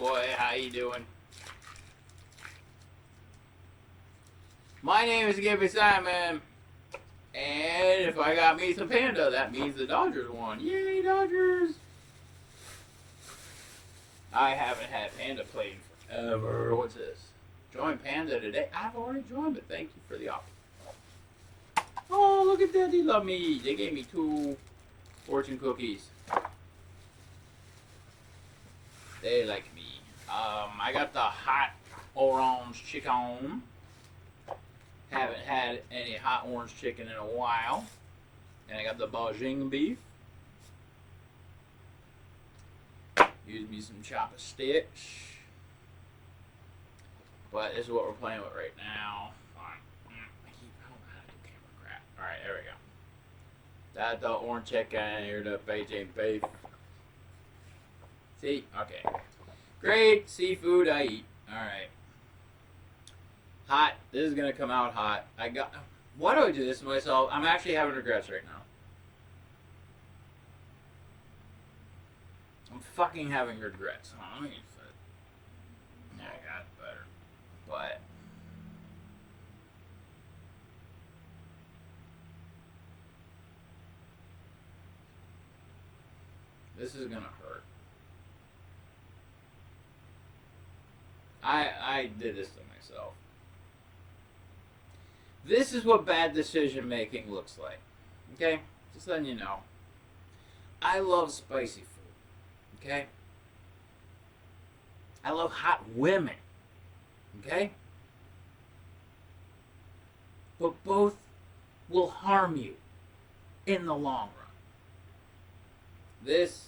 boy. How you doing? My name is Gibby Simon. And if I got me some Panda, that means the Dodgers won. Yay, Dodgers! I haven't had Panda played forever. What's this? Join Panda today. I've already joined, but thank you for the offer. Oh, look at that. They love me. They gave me 2 fortune cookies. They like me. I got the hot orange chicken. Haven't had any hot orange chicken in a while. And I got the Beijing beef. Use me some chopsticks. But this is what we're playing with right now. I don't know how to do camera crap. Alright, there we go. That's the orange chicken. Here the Beijing beef. See? Okay. Great seafood I eat. Alright. Hot. This is going to come out hot. Why do I do this to myself? I'm actually having regrets right now. I'm fucking having regrets. Oh, let me use that. Yeah, I got it better. But this is going to hurt. I did this to myself. This is what bad decision making looks like. Okay? Just letting you know. I love spicy food. Okay? I love hot women. Okay? But both will harm you in the long run. This.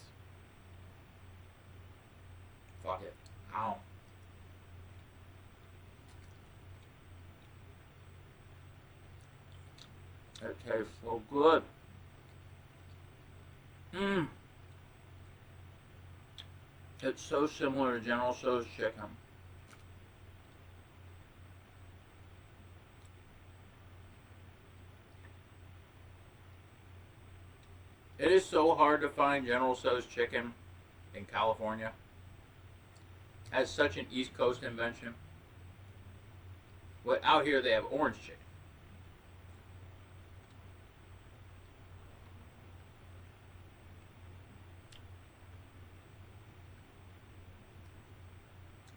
Fuck it. Ow. It tastes so good. Mmm. It's so similar to General Tso's chicken. It is so hard to find General Tso's chicken in California. As such an East Coast invention. But out here they have orange chicken.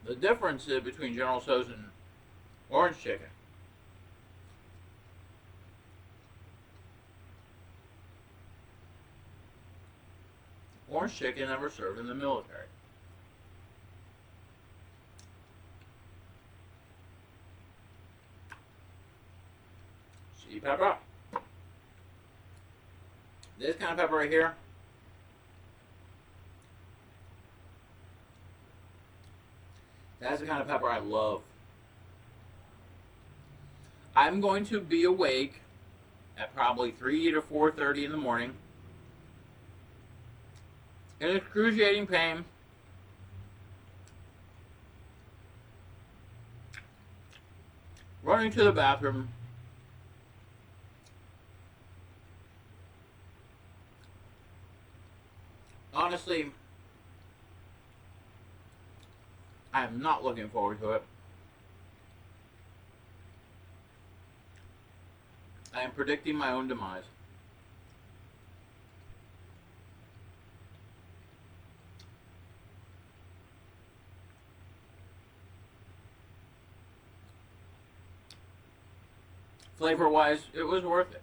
The difference is between General Tso's and orange chicken. Orange chicken never served in the military. Chili pepper. This kind of pepper right here. That's the kind of pepper I love. I'm going to be awake at probably 3 to 4:30 in the morning in excruciating pain. Running to the bathroom. Honestly, I am not looking forward to it. I am predicting my own demise. Flavor-wise, it was worth it.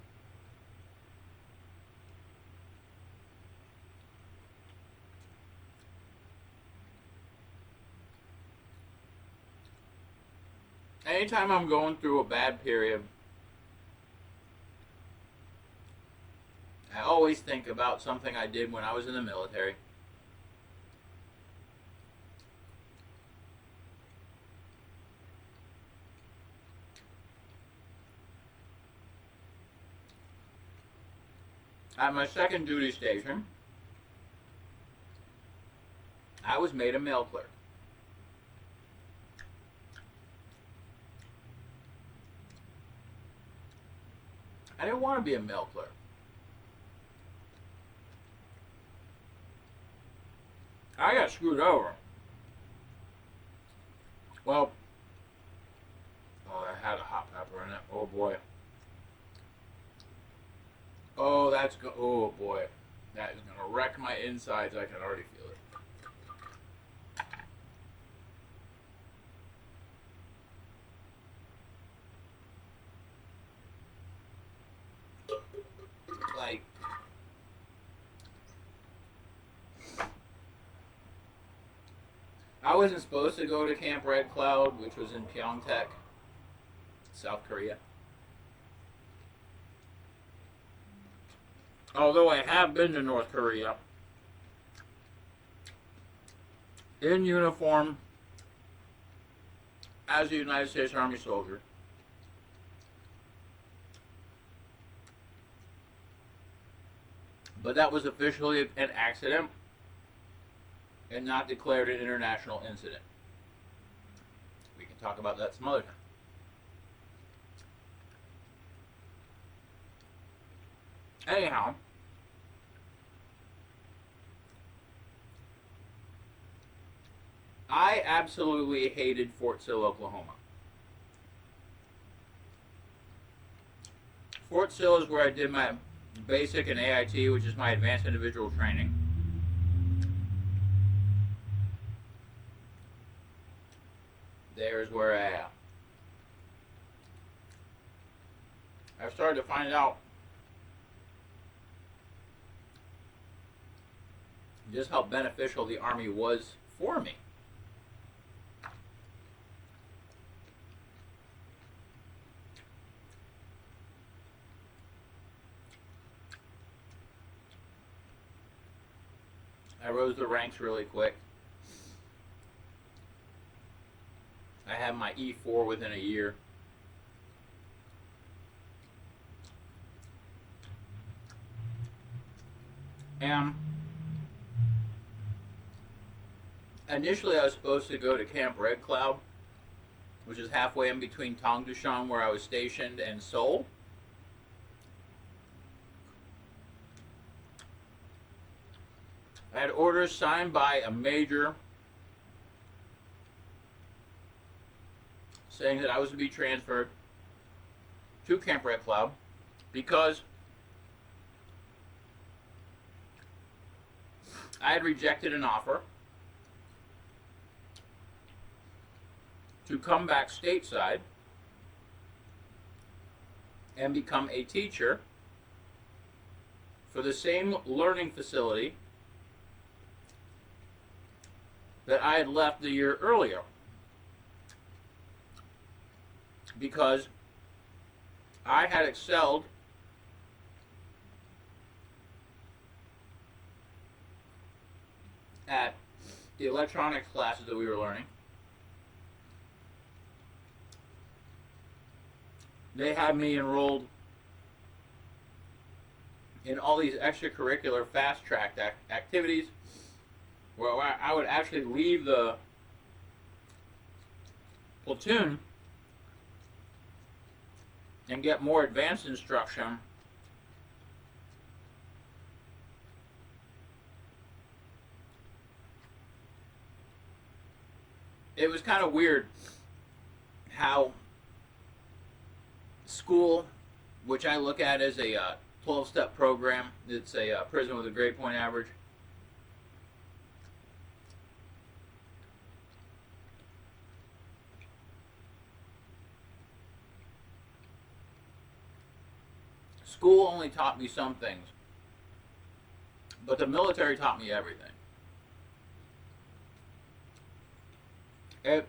Anytime I'm going through a bad period, I always think about something I did when I was in the military. At my second duty station, I was made a mail clerk. I didn't want to be a mail clerk. I got screwed over. Well, oh, I had a hot pepper in it. Oh boy. Oh, that's go. Oh boy, that is gonna wreck my insides. I can already feel it. Like, I wasn't supposed to go to Camp Red Cloud, which was in Pyeongtaek, South Korea. Although I have been to North Korea in uniform as a United States Army soldier. But that was officially an accident and not declared an international incident. We can talk about that some other time. Anyhow, I absolutely hated Fort Sill, Oklahoma. Fort Sill is where I did my basic and AIT, which is my advanced individual training. There's where I've started to find out just how beneficial the Army was for me. I rose the ranks really quick. I had my E4 within a year. And initially I was supposed to go to Camp Red Cloud, which is halfway in between Tongducheon, where I was stationed, and Seoul. I had orders signed by a major saying that I was to be transferred to Camp Red Cloud because I had rejected an offer to come back stateside and become a teacher for the same learning facility that I had left the year earlier, because I had excelled at the electronics classes that we were learning. They had me enrolled in all these extracurricular fast-track activities where I would actually leave the platoon and get more advanced instruction it was kind of weird how school, which I look at as a 12-step program, it's a prison with a grade point average, school only taught me some things, but the military taught me everything. It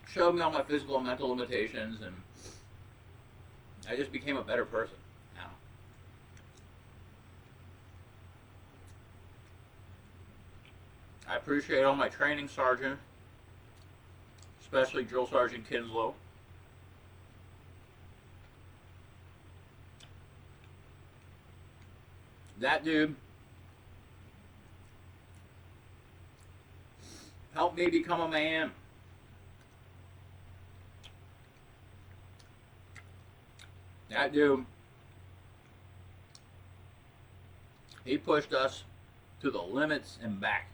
showed me all my physical and mental limitations, and I just became a better person now. I appreciate all my training sergeants, especially Drill Sergeant Kinslow. That dude helped me become a man. That dude, he pushed us to the limits and back.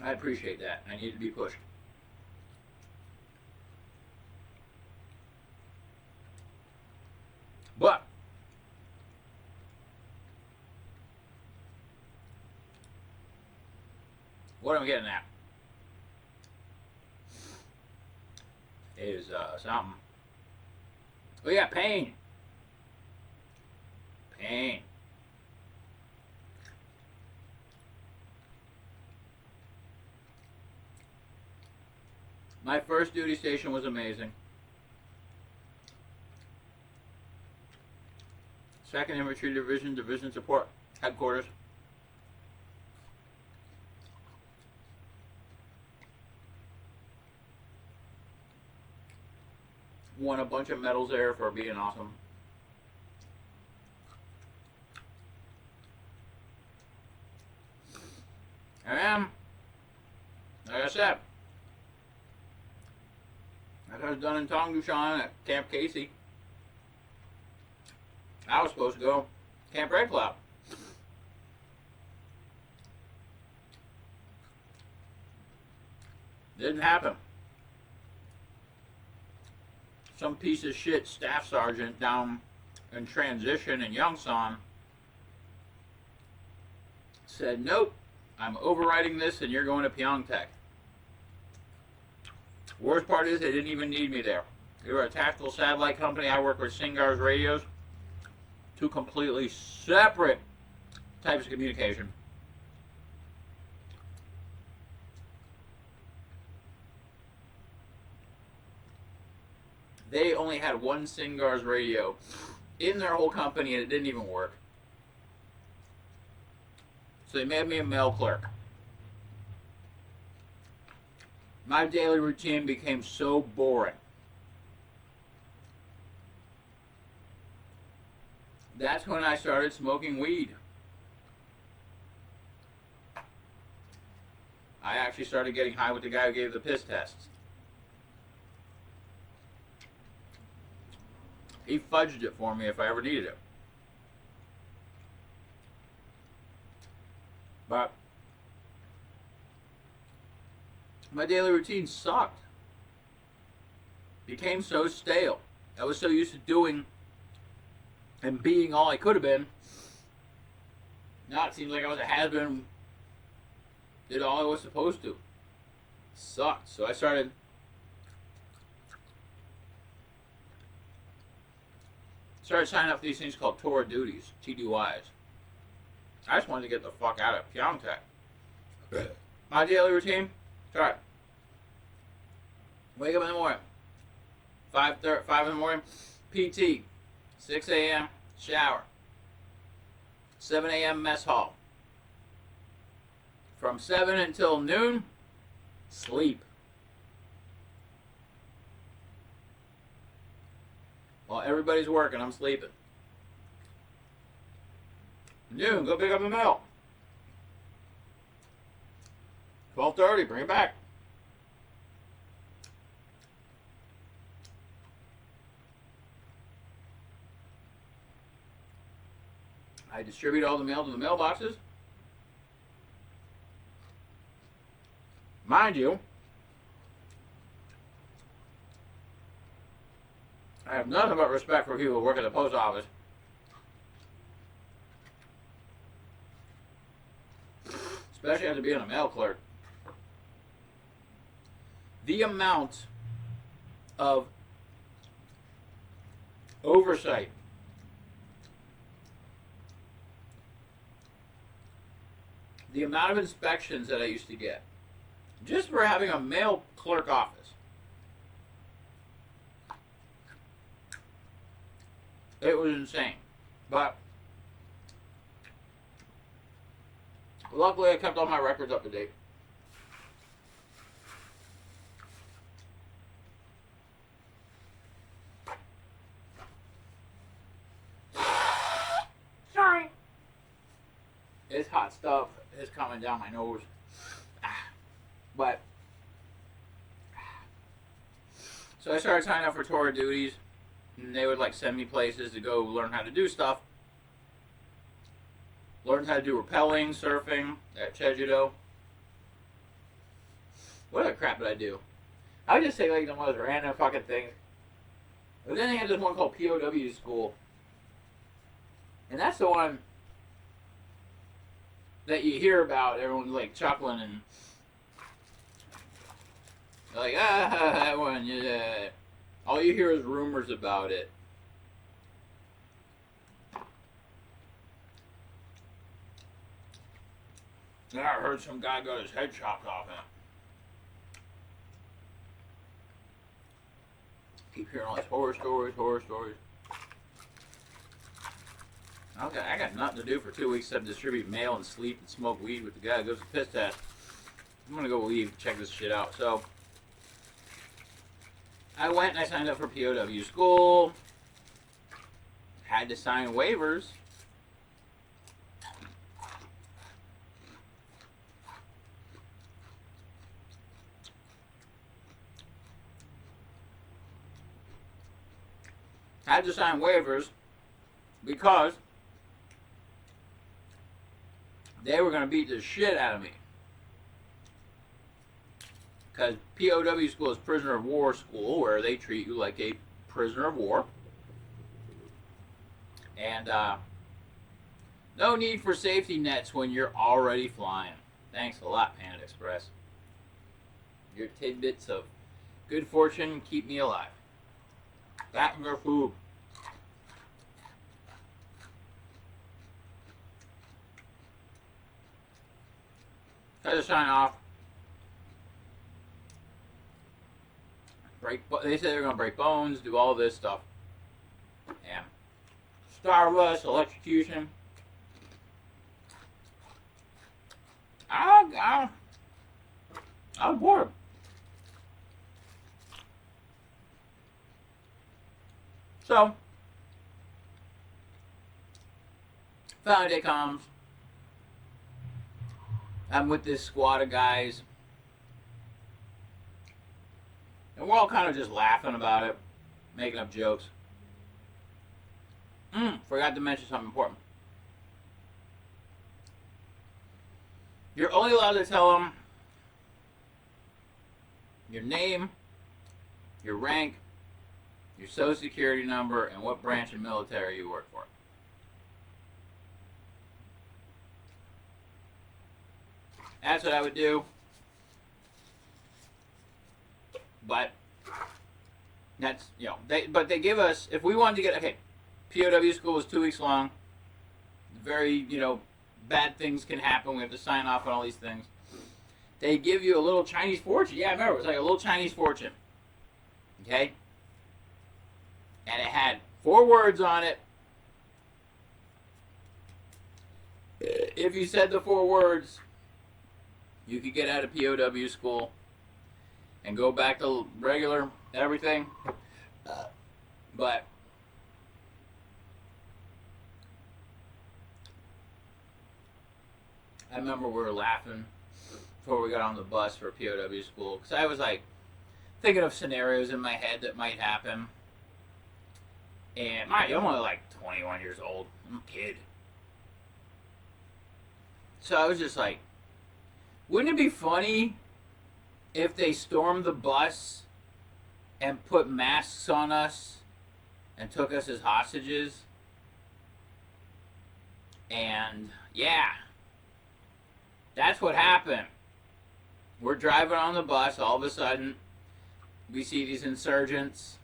I appreciate that. I need to be pushed. But what I'm getting at is something. Oh yeah, pain. Pain. My first duty station was amazing. Second Infantry Division, Division Support Headquarters. Won a bunch of medals there for being awesome. And like I said, like I was done in Tongdushan at Camp Casey, I was supposed to go Camp Red Cloud. Didn't happen. Some piece of shit staff sergeant down in transition in Yongsan said, nope, I'm overriding this and you're going to Pyeongtaek. Worst part is they didn't even need me there. They were a tactical satellite company. I work with Singar's radios. Two completely separate types of communication. They only had one Singar's radio in their whole company and it didn't even work. So they made me a mail clerk. My daily routine became so boring. That's when I started smoking weed. I actually started getting high with the guy who gave the piss tests. He fudged it for me if I ever needed it. But my daily routine sucked. Became so stale. I was so used to doing and being all I could have been. Now it seems like I was a has-been. Did all I was supposed to. Sucked. So I started signing up for these things called tour duties, TDYs. I just wanted to get the fuck out of Pyeongtaek. My daily routine, start. Wake up in the morning, 5 in the morning, PT, 6 a.m., shower, 7 a.m. mess hall. From 7 until noon, sleep. While everybody's working, I'm sleeping. Noon, go pick up the mail. 12:30, bring it back. I distribute all the mail to the mailboxes. Mind you, I have nothing but respect for people who work at the post office. Especially after being a mail clerk. The amount of oversight the amount of inspections that I used to get just for having a mail clerk office. It was insane. But luckily I kept all my records up to date. Sorry. This hot stuff is coming down my nose. But so I started signing up for tour duties, and they would like send me places to go learn how to do stuff. Learned how to do rappelling, surfing at Chejudo. What other crap did I do? I would just say like the most random fucking things. But then they had this one called POW school. And that's the one that you hear about. Everyone's like chuckling and like, that one, yeah. All you hear is rumors about it. And I heard some guy got his head chopped off in it. Keep hearing all these horror stories. Okay, I got nothing to do for 2 weeks except distribute mail and sleep and smoke weed with the guy that goes to piss test. I'm gonna go leave, check this shit out. So, I went and I signed up for POW school. Had to sign waivers. Had to sign waivers because they were going to beat the shit out of me. Because POW school is prisoner of war school, where they treat you like a prisoner of war. And no need for safety nets when you're already flying. Thanks a lot, Panda Express. Your tidbits of good fortune keep me alive. That and their food. Had to sign off. They said they were going to break bones, do all this stuff. Yeah. Starve us, electrocution. I was bored. So, finally day comes. I'm with this squad of guys. And we're all kind of just laughing about it, making up jokes. Forgot to mention something important. You're only allowed to tell them your name, your rank, your social security number, and what branch of military you work for. That's what I would do. But that's, they give us, if we wanted to get, okay, POW school is 2 weeks long. Very, bad things can happen. We have to sign off on all these things. They give you a little Chinese fortune. Yeah, I remember. It was like a little Chinese fortune. Okay? And it had 4 words on it. If you said the 4 words, you could get out of POW school and go back to regular everything. But I remember we were laughing before we got on the bus for POW school, because I was like thinking of scenarios in my head that might happen. And I'm only like 21 years old. I'm a kid. So I was just like, wouldn't it be funny if they stormed the bus and put masks on us and took us as hostages? And yeah, that's what happened. We're driving on the bus. All of a sudden, we see these insurgents.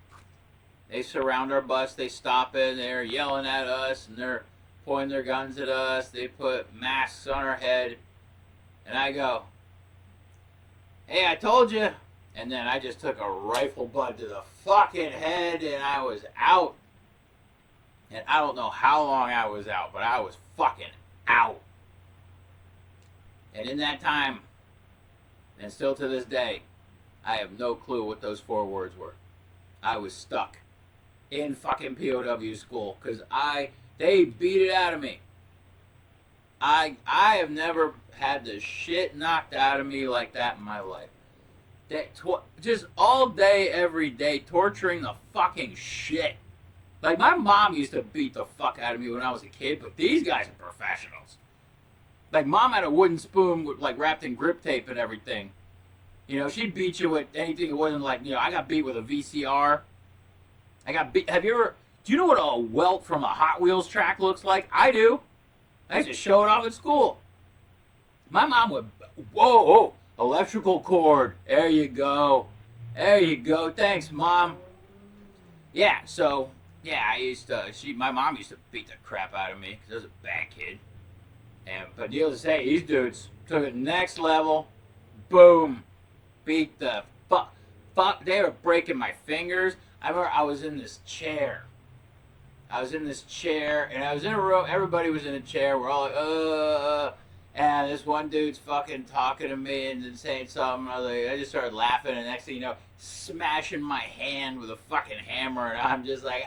They surround our bus. They stop it. They're yelling at us, and they're pointing their guns at us. They put masks on our head. And I go, hey, I told you. And then I just took a rifle butt to the fucking head, and I was out. And I don't know how long I was out, but I was fucking out. And in that time, and still to this day, I have no clue what those 4 words were. I was stuck in fucking POW school because they beat it out of me. I have never had the shit knocked out of me like that in my life. Just all day, every day, torturing the fucking shit. Like, my mom used to beat the fuck out of me when I was a kid, but these guys are professionals. Like mom had a wooden spoon with, like wrapped in grip tape and everything. You know, she'd beat you with anything. It wasn't like, you know, I got beat with a VCR. I got beat. Have you ever? Do you know what a welt from a Hot Wheels track looks like? I do. I used to show it off at school. My mom would, whoa, whoa, electrical cord. There you go. There you go. Thanks, mom. Yeah. So yeah, I used to. My mom used to beat the crap out of me because I was a bad kid. And but needless to say, these dudes took it next level. Boom, beat the fuck. They were breaking my fingers. I remember I was in this chair. And I was in a room. Everybody was in a chair. We're all like, and this one dude's fucking talking to me and then saying something. I just started laughing, and next thing you know, smashing my hand with a fucking hammer, and I'm just like,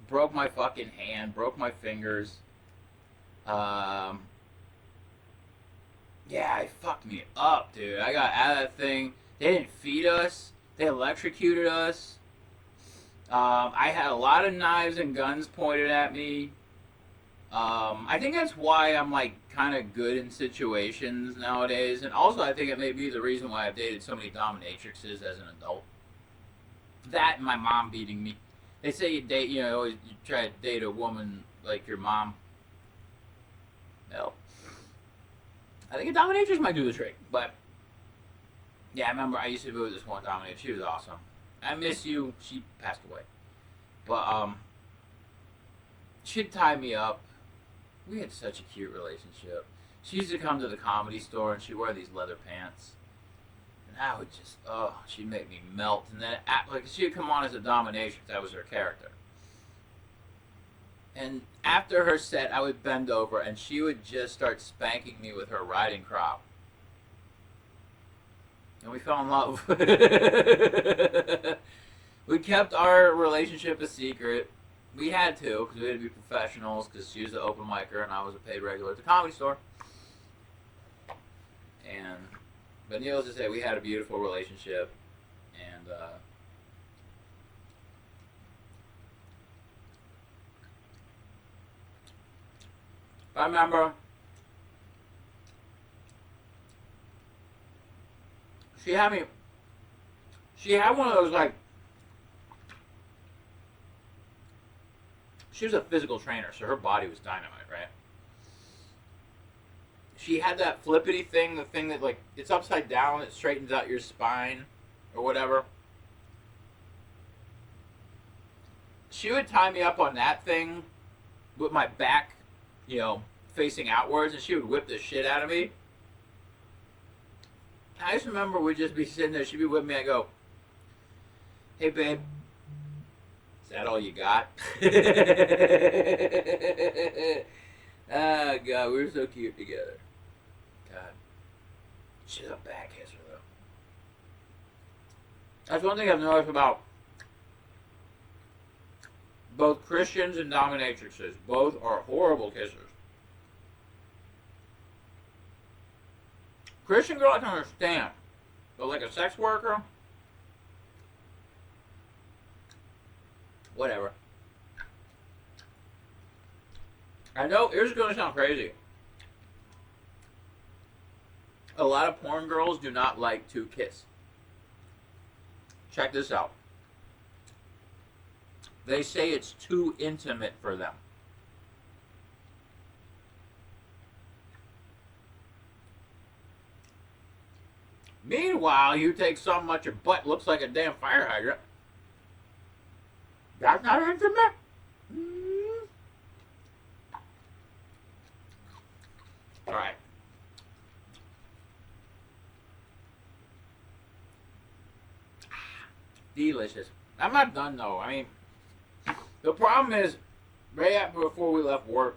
broke my fucking hand, broke my fingers. Yeah, it fucked me up, dude. I got out of that thing. They didn't feed us. They electrocuted us. I had a lot of knives and guns pointed at me. I think that's why I'm like kind of good in situations nowadays, and also I think it may be the reason why I've dated so many dominatrixes as an adult. That and my mom beating me. They say you date, you know, you try to date a woman like your mom. No, I think a dominatrix might do the trick, but yeah, I remember I used to be with this one dominatrix. She was awesome. I miss you. She passed away, but she'd tie me up. We had such a cute relationship. She used to come to the comedy store and she'd wear these leather pants. And I would just, she'd make me melt. And then, like, she would come on as a dominatrix. That was her character. And after her set, I would bend over and she would just start spanking me with her riding crop. And we fell in love. We kept our relationship a secret. We had to, because we had to be professionals, because she was the open micer and I was a paid regular at the comedy store. But needless to say, we had a beautiful relationship. And, I remember she had one of those, like, she was a physical trainer, so her body was dynamite, right? She had that flippity thing, the thing that, like, it's upside down, it straightens out your spine, or whatever. She would tie me up on that thing with my back, you know, facing outwards, and she would whip the shit out of me. I just remember we'd just be sitting there, she'd be with me, I go, hey, babe, is that all you got? Oh, God, we were so cute together. God. She's a back kisser, though. That's one thing I've noticed about both Christians and dominatrixes. Both are horrible kissers. Christian girl I can understand. But like a sex worker, whatever. I know, here's going to sound crazy. A lot of porn girls do not like to kiss. Check this out. They say it's too intimate for them. Meanwhile, you take so much your butt looks like a damn fire hydrant. That's not intimate. All right. Delicious. I'm not done though. I mean, the problem is, right after before we left work,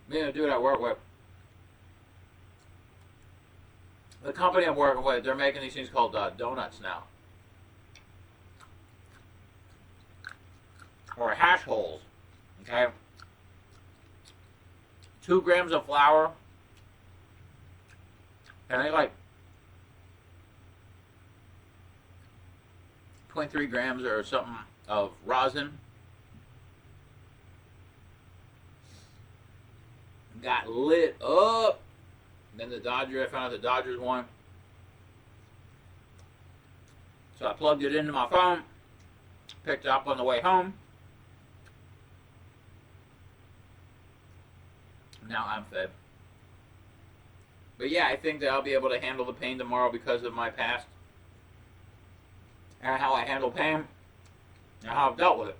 me and the dude I work with, the company I'm working with, they're making these things called donuts now. Or hash holes. Okay? 2 grams of flour. And they like 0.3 grams or something of rosin. Got lit up. Then I found out the Dodgers won. So I plugged it into my phone, picked it up on the way home. Now I'm fed. But yeah, I think that I'll be able to handle the pain tomorrow because of my past and how I handle pain and how I've dealt with it.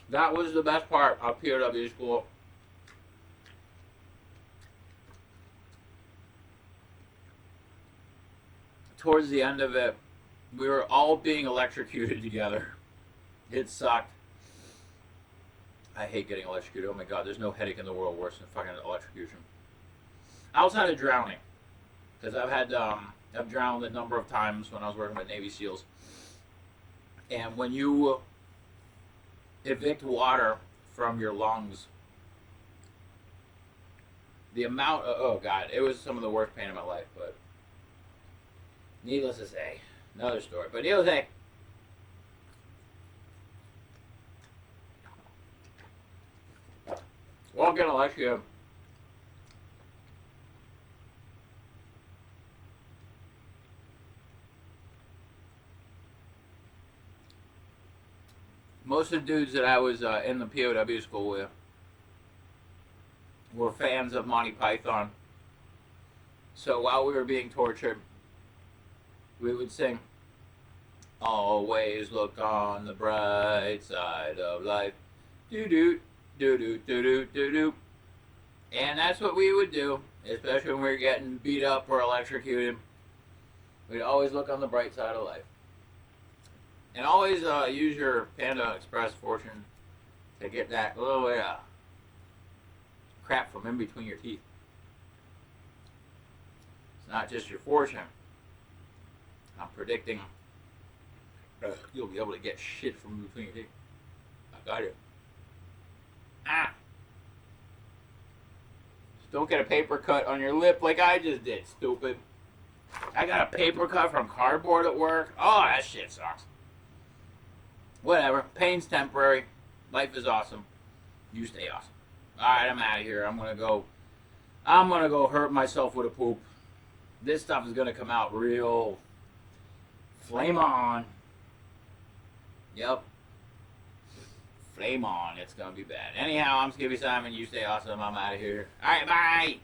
That was the best part of POW school. Towards the end of it, we were all being electrocuted together. It sucked. I hate getting electrocuted. Oh my god, there's no headache in the world worse than fucking electrocution. Outside of drowning, because I've drowned a number of times when I was working with Navy SEALs. And when you evict water from your lungs, the amount of, oh god, it was some of the worst pain in my life, but needless to say, another story. But needless to say, won't get electrocuted. Most of the dudes that I was in the POW school with were fans of Monty Python. So while we were being tortured, we would sing, "Always look on the bright side of life." Do-do, do-do, do-do, do-do. And that's what we would do, especially when we were getting beat up or electrocuted. We'd always look on the bright side of life. And always use your Panda Express fortune to get that little bit of crap from in between your teeth. It's not just your fortune. I'm predicting you'll be able to get shit from between your teeth. I got it. Ah! Just don't get a paper cut on your lip like I just did, stupid. I got a paper cut from cardboard at work. Oh, that shit sucks. Whatever. Pain's temporary. Life is awesome. You stay awesome. Alright, I'm out of here. I'm gonna go hurt myself with a poop. This stuff is gonna come out real flame on. Yep. Flame on. It's gonna be bad. Anyhow, I'm Skippy Simon. You stay awesome. I'm out of here. Alright, bye!